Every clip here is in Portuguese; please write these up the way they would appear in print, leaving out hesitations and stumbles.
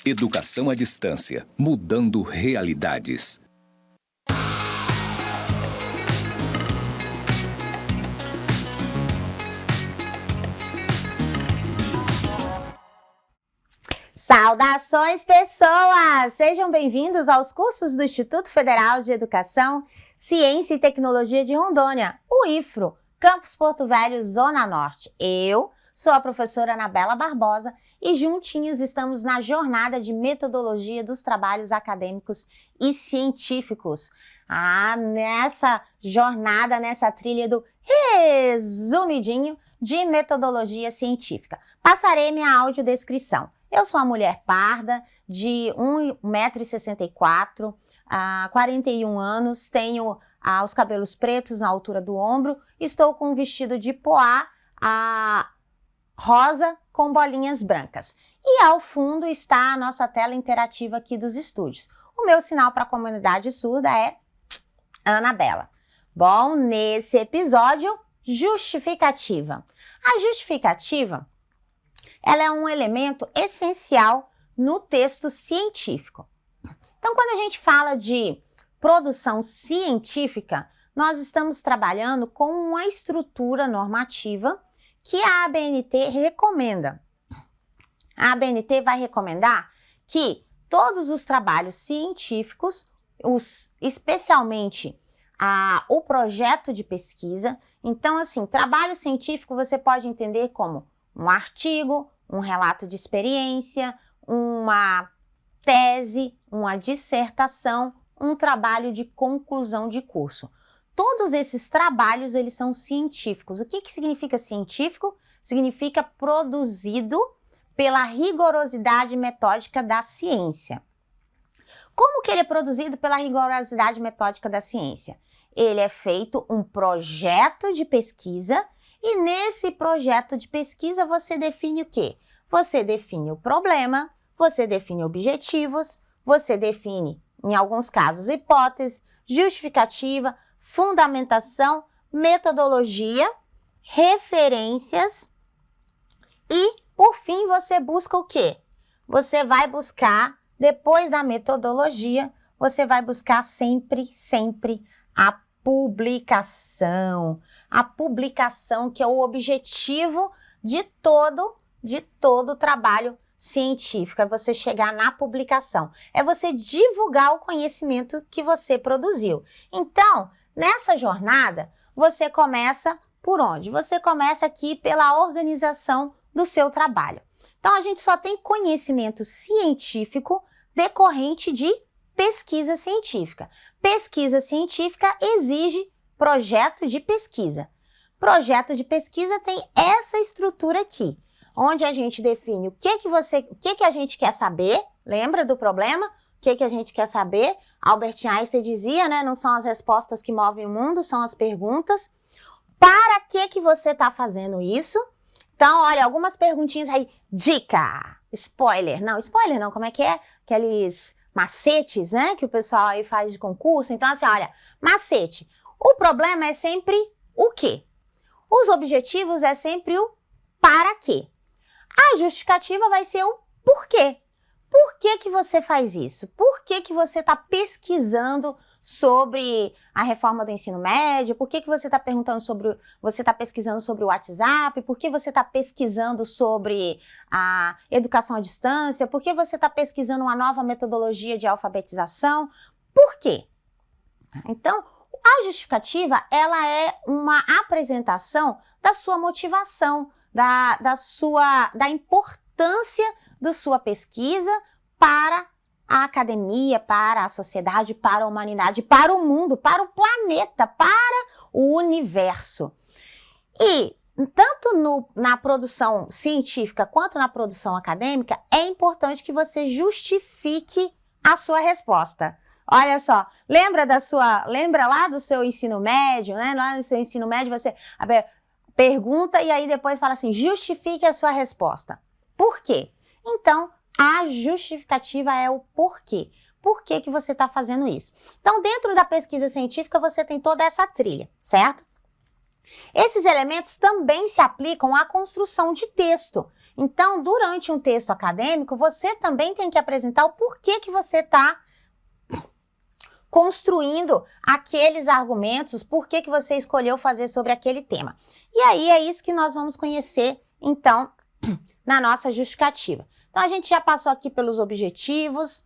Educação à distância, mudando realidades. Saudações, pessoas! Sejam bem-vindos aos cursos do Instituto Federal de Educação, Ciência e Tecnologia de Rondônia, o IFRO, Campus Porto Velho, Zona Norte. Eu sou a professora Anabela Barbosa e juntinhos estamos na jornada de metodologia dos trabalhos acadêmicos e científicos. Nessa jornada, nessa trilha do resumidinho de metodologia científica. Passarei minha audiodescrição. Eu sou uma mulher parda, de 1,64 m, 41 anos, tenho os cabelos pretos na altura do ombro, estou com um vestido de poá rosa com bolinhas brancas. E ao fundo está a nossa tela interativa aqui dos estúdios. O meu sinal para a comunidade surda é Anabela. Bom, nesse episódio, justificativa. A justificativa, ela é um elemento essencial no texto científico. Então, quando a gente fala de produção científica, nós estamos trabalhando com uma estrutura normativa que a ABNT recomenda. A ABNT vai recomendar que todos os trabalhos científicos, especialmente o projeto de pesquisa, então assim, trabalho científico você pode entender como um artigo, um relato de experiência, uma tese, uma dissertação, um trabalho de conclusão de curso. Todos esses trabalhos, eles são científicos. O que significa científico? Significa produzido pela rigorosidade metódica da ciência. Como que ele é produzido pela rigorosidade metódica da ciência? Ele é feito um projeto de pesquisa e nesse projeto de pesquisa você define o quê? Você define o problema, você define objetivos, você define, em alguns casos, hipótese, justificativa, fundamentação, metodologia, referências e, por fim, você busca o quê? Você vai buscar, depois da metodologia, você vai buscar sempre a publicação. A publicação que é o objetivo de todo trabalho científico, é você chegar na publicação, é você divulgar o conhecimento que você produziu. Então, nessa jornada, você começa por onde? Você começa aqui pela organização do seu trabalho. Então, a gente só tem conhecimento científico decorrente de pesquisa científica. Pesquisa científica exige projeto de pesquisa. Projeto de pesquisa tem essa estrutura aqui, onde a gente define o que a gente quer saber, lembra do problema? O que a gente quer saber? Albert Einstein dizia, né? Não são as respostas que movem o mundo, são as perguntas. Para que você está fazendo isso? Então, olha, algumas perguntinhas aí. Dica! Spoiler! Não, spoiler não, como é que é? Aqueles macetes, né? Que o pessoal aí faz de concurso. Então, assim, olha, macete. O problema é sempre o quê? Os objetivos é sempre o para quê. A justificativa vai ser o porquê. Por que você faz isso? Por que você está pesquisando sobre a reforma do ensino médio? Por que você está pesquisando sobre o WhatsApp? Por que você está pesquisando sobre a educação à distância? Por que você está pesquisando uma nova metodologia de alfabetização? Por quê? Então, a justificativa, ela é uma apresentação da sua motivação, da importância da sua pesquisa para a academia, para a sociedade, para a humanidade, para o mundo, para o planeta, para o universo. E tanto na produção científica quanto na produção acadêmica, é importante que você justifique a sua resposta. Olha só, lembra lá do seu ensino médio, né? Lá no seu ensino médio você pergunta e aí depois fala assim, justifique a sua resposta. Por quê? Então, a justificativa é o porquê. Por que você está fazendo isso? Então, dentro da pesquisa científica, você tem toda essa trilha, certo? Esses elementos também se aplicam à construção de texto. Então, durante um texto acadêmico, você também tem que apresentar o porquê que você está construindo aqueles argumentos, por que você escolheu fazer sobre aquele tema. E aí é isso que nós vamos conhecer, então, na nossa justificativa. Então, a gente já passou aqui pelos objetivos,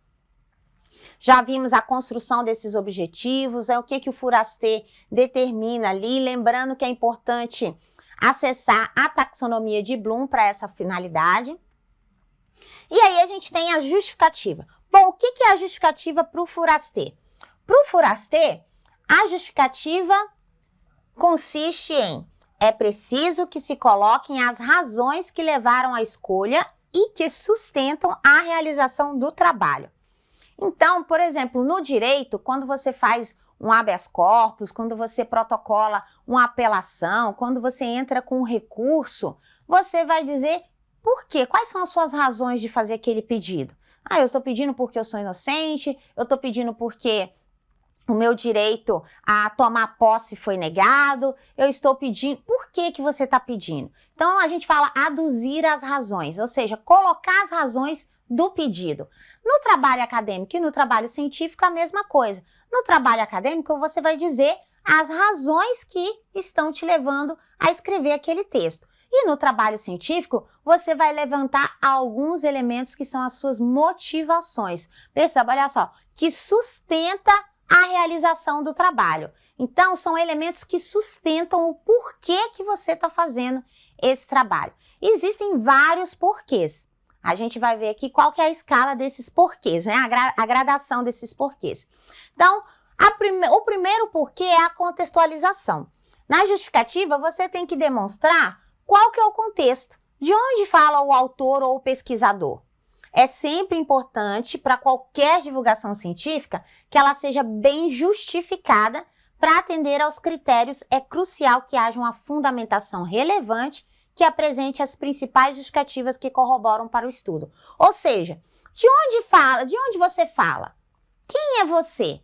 já vimos a construção desses objetivos, o que o Fouraster determina ali, lembrando que é importante acessar a taxonomia de Bloom para essa finalidade. E aí a gente tem a justificativa. Bom, o que é a justificativa para o Fouraster? Para o Fouraster, a justificativa consiste em: é preciso que se coloquem as razões que levaram à escolha e que sustentam a realização do trabalho. Então, por exemplo, no direito, quando você faz um habeas corpus, quando você protocola uma apelação, quando você entra com um recurso, você vai dizer por quê, quais são as suas razões de fazer aquele pedido. Eu estou pedindo porque eu sou inocente, eu estou pedindo porque o meu direito a tomar posse foi negado, eu estou pedindo... Por que você está pedindo? Então, a gente fala aduzir as razões, ou seja, colocar as razões do pedido. No trabalho acadêmico e no trabalho científico, a mesma coisa. No trabalho acadêmico, você vai dizer as razões que estão te levando a escrever aquele texto. E no trabalho científico, você vai levantar alguns elementos que são as suas motivações. Perceba, olha só, que sustenta a realização do trabalho. Então, são elementos que sustentam o porquê que você está fazendo esse trabalho. Existem vários porquês. A gente vai ver aqui qual que é a escala desses porquês, né? A gradação desses porquês. Então, o primeiro porquê é a contextualização. Na justificativa, você tem que demonstrar qual que é o contexto, de onde fala o autor ou o pesquisador. É sempre importante para qualquer divulgação científica que ela seja bem justificada para atender aos critérios. É crucial que haja uma fundamentação relevante que apresente as principais justificativas que corroboram para o estudo. Ou seja, de onde você fala? Quem é você?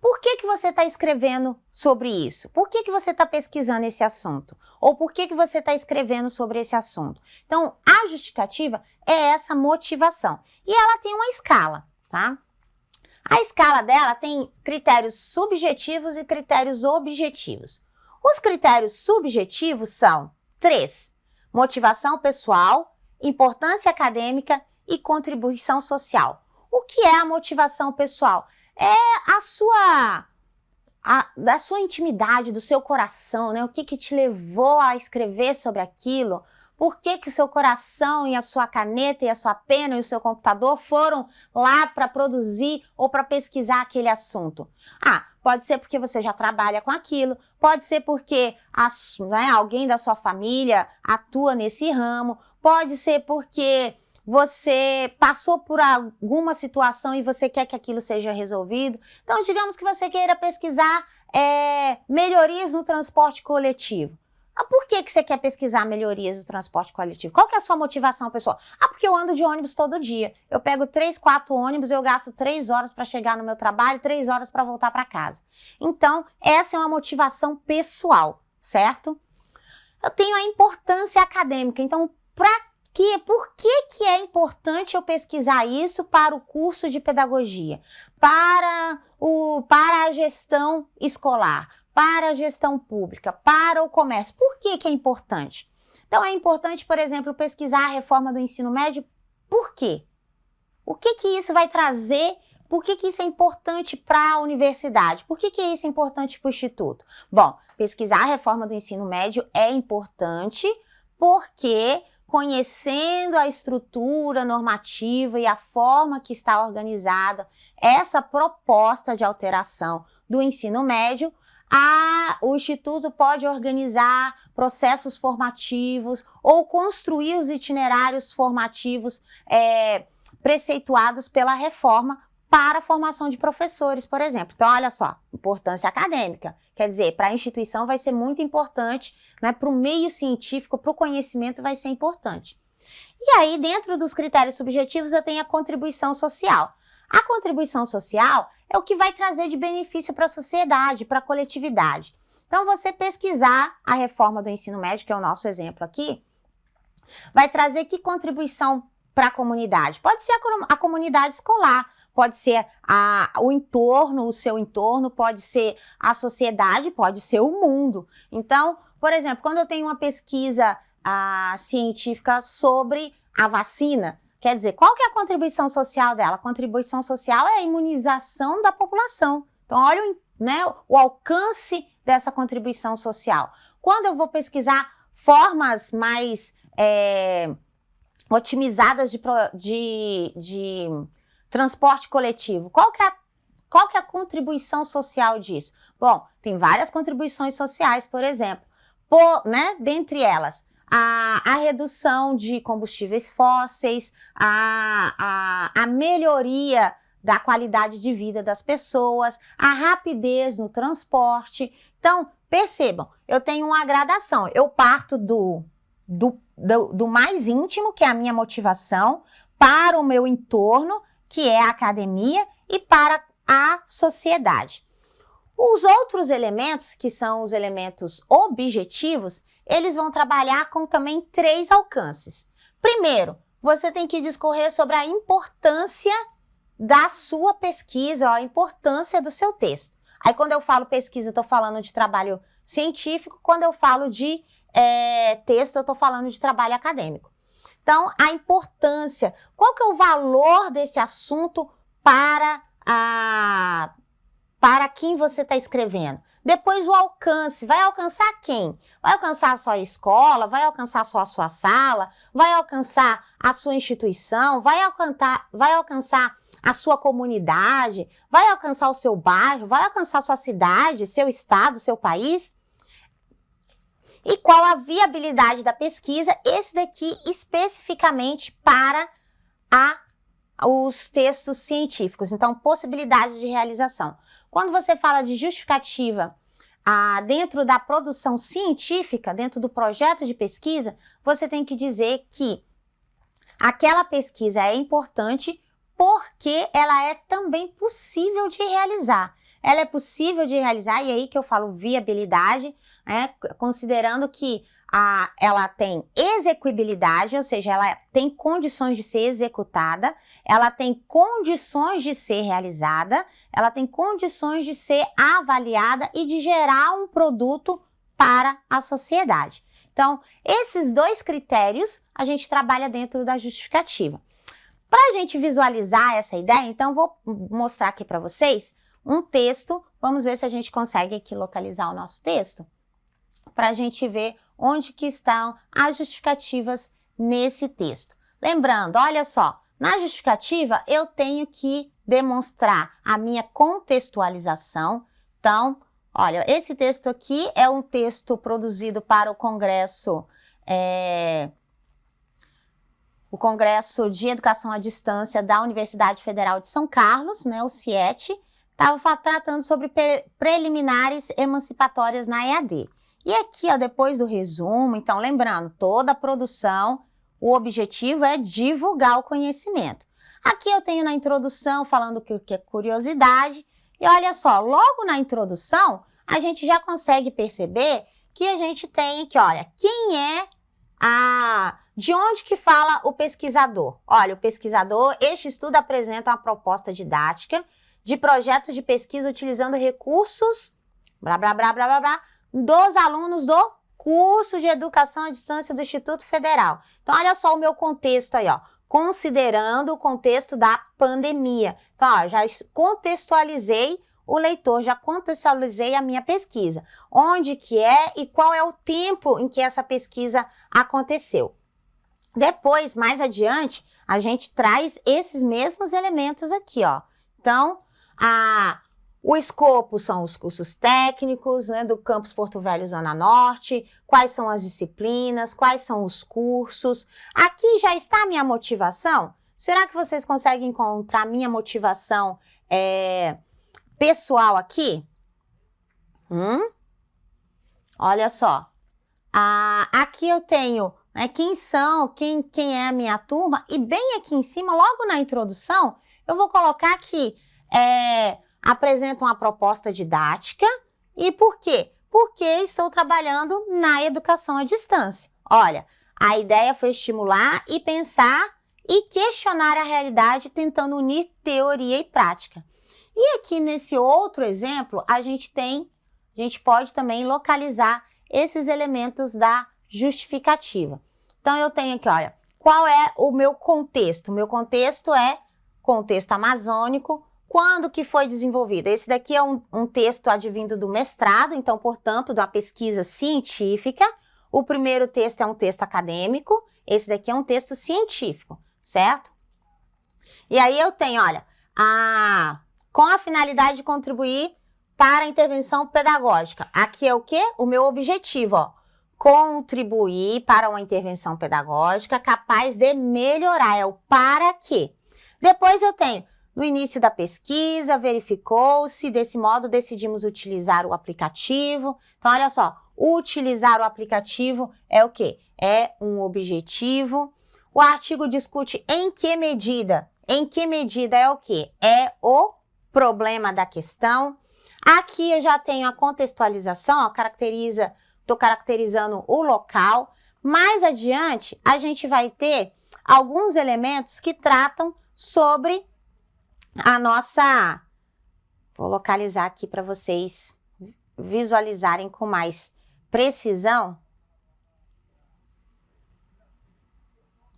Por que você está escrevendo sobre isso? Por que você está pesquisando esse assunto? Ou por que você está escrevendo sobre esse assunto? Então, a justificativa é essa motivação. E ela tem uma escala, tá? A escala dela tem critérios subjetivos e critérios objetivos. Os critérios subjetivos são 3: motivação pessoal, importância acadêmica e contribuição social. O que é a motivação pessoal? É da sua intimidade, do seu coração, né? O que te levou a escrever sobre aquilo? Por que o seu coração e a sua caneta e a sua pena e o seu computador foram lá para produzir ou para pesquisar aquele assunto? Pode ser porque você já trabalha com aquilo, pode ser porque alguém da sua família atua nesse ramo, pode ser porque você passou por alguma situação e você quer que aquilo seja resolvido. Então, digamos que você queira pesquisar melhorias no transporte coletivo. Por que você quer pesquisar melhorias do transporte coletivo? Qual que é a sua motivação, pessoal? Porque eu ando de ônibus todo dia. Eu pego 3, 4 ônibus, eu gasto 3 horas para chegar no meu trabalho, 3 horas para voltar para casa. Então, essa é uma motivação pessoal, certo? Eu tenho a importância acadêmica. Então, por que é importante eu pesquisar isso para o curso de pedagogia, para a gestão escolar, para a gestão pública, para o comércio? Por que é importante? Então, é importante, por exemplo, pesquisar a reforma do ensino médio. Por quê? O que isso vai trazer? Por que isso é importante para a universidade? Por que isso é importante para o instituto? Bom, pesquisar a reforma do ensino médio é importante porque, conhecendo a estrutura normativa e a forma que está organizada essa proposta de alteração do ensino médio, o Instituto pode organizar processos formativos ou construir os itinerários formativos preceituados pela reforma para a formação de professores, por exemplo. Então, olha só, importância acadêmica. Quer dizer, para a instituição vai ser muito importante, né? Para o meio científico, para o conhecimento vai ser importante. E aí, dentro dos critérios subjetivos, eu tenho a contribuição social. A contribuição social é o que vai trazer de benefício para a sociedade, para a coletividade. Então, você pesquisar a reforma do ensino médio, que é o nosso exemplo aqui, vai trazer que contribuição para a comunidade? Pode ser a comunidade escolar, pode ser o entorno, o seu entorno, pode ser a sociedade, pode ser o mundo. Então, por exemplo, quando eu tenho uma pesquisa científica sobre a vacina, quer dizer, qual que é a contribuição social dela? A contribuição social é a imunização da população. Então, olha o alcance dessa contribuição social. Quando eu vou pesquisar formas mais otimizadas de transporte coletivo, qual que é a contribuição social disso? Bom, tem várias contribuições sociais, por exemplo, dentre elas, a redução de combustíveis fósseis, a melhoria da qualidade de vida das pessoas, a rapidez no transporte. Então, percebam, eu tenho uma gradação, eu parto do mais íntimo, que é a minha motivação, para o meu entorno, que é a academia, e para a sociedade. Os outros elementos, que são os elementos objetivos, eles vão trabalhar com também 3 alcances. Primeiro, você tem que discorrer sobre a importância da sua pesquisa, a importância do seu texto. Aí, quando eu falo pesquisa, eu estou falando de trabalho científico. Quando eu falo de texto, eu estou falando de trabalho acadêmico. Então, a importância, qual que é o valor desse assunto para quem você está escrevendo? Depois, o alcance, vai alcançar quem? Vai alcançar só a escola, vai alcançar só a sua sala, vai alcançar a sua instituição, vai alcançar a sua comunidade, vai alcançar o seu bairro, vai alcançar a sua cidade, seu estado, seu país? E qual a viabilidade da pesquisa? Esse daqui especificamente para os textos científicos. Então, possibilidade de realização. Quando você fala de justificativa dentro da produção científica, dentro do projeto de pesquisa, você tem que dizer que aquela pesquisa é importante porque ela é também possível de realizar. Ela é possível de realizar, e aí que eu falo viabilidade, considerando que ela tem execuibilidade, ou seja, ela tem condições de ser executada, ela tem condições de ser realizada, ela tem condições de ser avaliada e de gerar um produto para a sociedade. Então, esses 2 critérios a gente trabalha dentro da justificativa. Para a gente visualizar essa ideia, então vou mostrar aqui para vocês um texto. Vamos ver se a gente consegue aqui localizar o nosso texto, para a gente ver onde que estão as justificativas nesse texto. Lembrando, olha só, na justificativa eu tenho que demonstrar a minha contextualização. Então, olha, esse texto aqui é um texto produzido para o Congresso de Educação à Distância da Universidade Federal de São Carlos, o CIET, estava tratando sobre preliminares emancipatórias na EAD. E aqui, depois do resumo, então, lembrando, toda produção, o objetivo é divulgar o conhecimento. Aqui eu tenho na introdução falando que é curiosidade, e olha só, logo na introdução, a gente já consegue perceber que a gente tem aqui, olha, quem é de onde que fala o pesquisador? Olha, o pesquisador, este estudo apresenta uma proposta didática de projetos de pesquisa utilizando recursos, blá, blá, blá, blá, blá, blá, dos alunos do curso de Educação à Distância do Instituto Federal. Então, olha só o meu contexto aí, considerando o contexto da pandemia. Então, já contextualizei o leitor, já contextualizei a minha pesquisa. Onde que é e qual é o tempo em que essa pesquisa aconteceu. Depois, mais adiante, a gente traz esses mesmos elementos aqui, Então, o escopo são os cursos técnicos, do campus Porto Velho, Zona Norte, quais são as disciplinas, quais são os cursos. Aqui já está a minha motivação? Será que vocês conseguem encontrar a minha motivação pessoal aqui? Olha só. Aqui eu tenho quem é a minha turma, e bem aqui em cima, logo na introdução, eu vou colocar que apresenta uma proposta didática. E por quê? porque estou trabalhando na educação à distância. Olha, a ideia foi estimular e pensar e questionar a realidade, tentando unir teoria e prática. E aqui nesse outro exemplo, a gente pode também localizar esses elementos da justificativa. Então, eu tenho aqui, olha, qual é o meu contexto? O meu contexto é contexto amazônico. Quando que foi desenvolvido? Esse daqui é um texto advindo do mestrado, então, portanto, da pesquisa científica. O primeiro texto é um texto acadêmico, esse daqui é um texto científico, certo? E aí eu tenho, olha, com a finalidade de contribuir para a intervenção pedagógica. Aqui é o quê? O meu objetivo, ó. Contribuir para uma intervenção pedagógica capaz de melhorar, é o para quê. Depois eu tenho, no início da pesquisa, verificou-se, desse modo decidimos utilizar o aplicativo. Então, olha só, utilizar o aplicativo é o quê? É um objetivo. O artigo discute em que medida? Em que medida é o quê? É o problema da questão. Aqui eu já tenho a contextualização, ó, estou caracterizando o local. Mais adiante, a gente vai ter alguns elementos que tratam sobre a nossa... Vou localizar aqui para vocês visualizarem com mais precisão.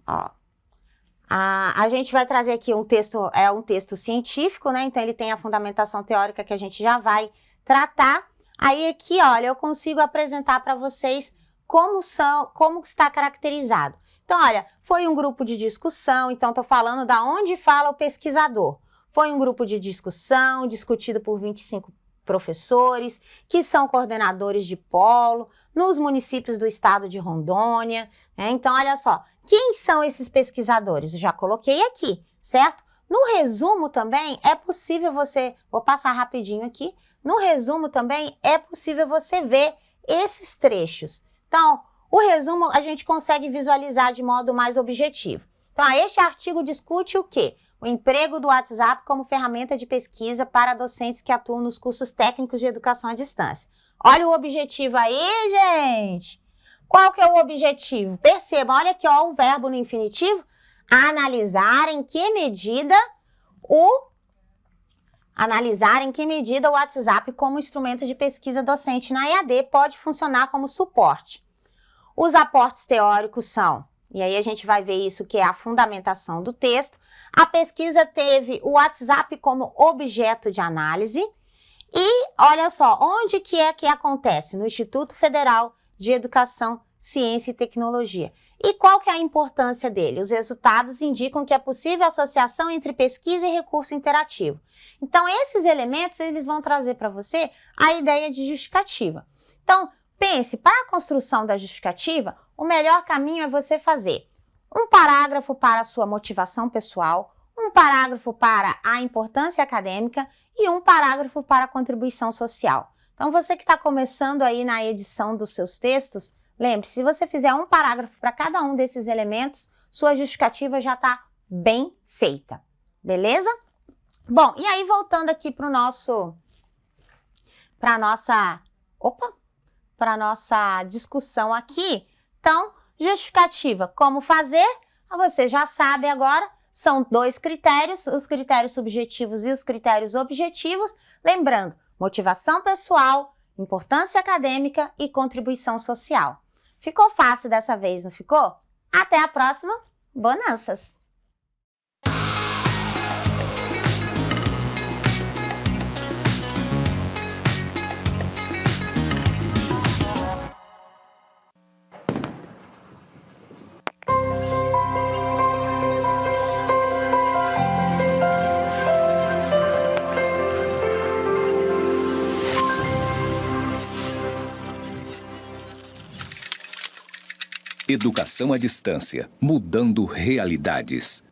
Ó, a gente vai trazer aqui um texto científico, né? Então, ele tem a fundamentação teórica que a gente já vai tratar. Aí, aqui, olha, eu consigo apresentar para vocês como está caracterizado. Então, olha, foi um grupo de discussão, então estou falando da onde fala o pesquisador. Foi um grupo de discussão, discutido por 25 professores, que são coordenadores de polo, nos municípios do estado de Rondônia, né? Então, olha só, quem são esses pesquisadores? Eu já coloquei aqui, certo? No resumo também é possível vou passar rapidinho aqui, no resumo também é possível você ver esses trechos. Então, o resumo a gente consegue visualizar de modo mais objetivo. Então, este artigo discute o quê? O emprego do WhatsApp como ferramenta de pesquisa para docentes que atuam nos cursos técnicos de educação à distância. Olha o objetivo aí, gente! Qual que é o objetivo? Percebam, olha aqui, ó, o verbo no infinitivo. Analisar em que medida o WhatsApp como instrumento de pesquisa docente na EAD pode funcionar como suporte. Os aportes teóricos são, e aí a gente vai ver isso que é a fundamentação do texto. A pesquisa teve o WhatsApp como objeto de análise e olha só, onde que acontece? No Instituto Federal de Educação, Ciência e Tecnologia. E qual que é a importância dele? Os resultados indicam que é possível associação entre pesquisa e recurso interativo. Então, esses elementos, eles vão trazer para você a ideia de justificativa. Então, pense, para a construção da justificativa, o melhor caminho é você fazer um parágrafo para a sua motivação pessoal, um parágrafo para a importância acadêmica e um parágrafo para a contribuição social. Então, você que está começando aí na edição dos seus textos, lembre-se, se você fizer um parágrafo para cada um desses elementos, sua justificativa já está bem feita, beleza? Bom, e aí voltando aqui para nossa discussão aqui, então, justificativa, como fazer? Você já sabe agora, são 2 critérios, os critérios subjetivos e os critérios objetivos. Lembrando, motivação pessoal, importância acadêmica e contribuição social. Ficou fácil dessa vez, não ficou? Até a próxima, bonanças! Educação à distância, mudando realidades.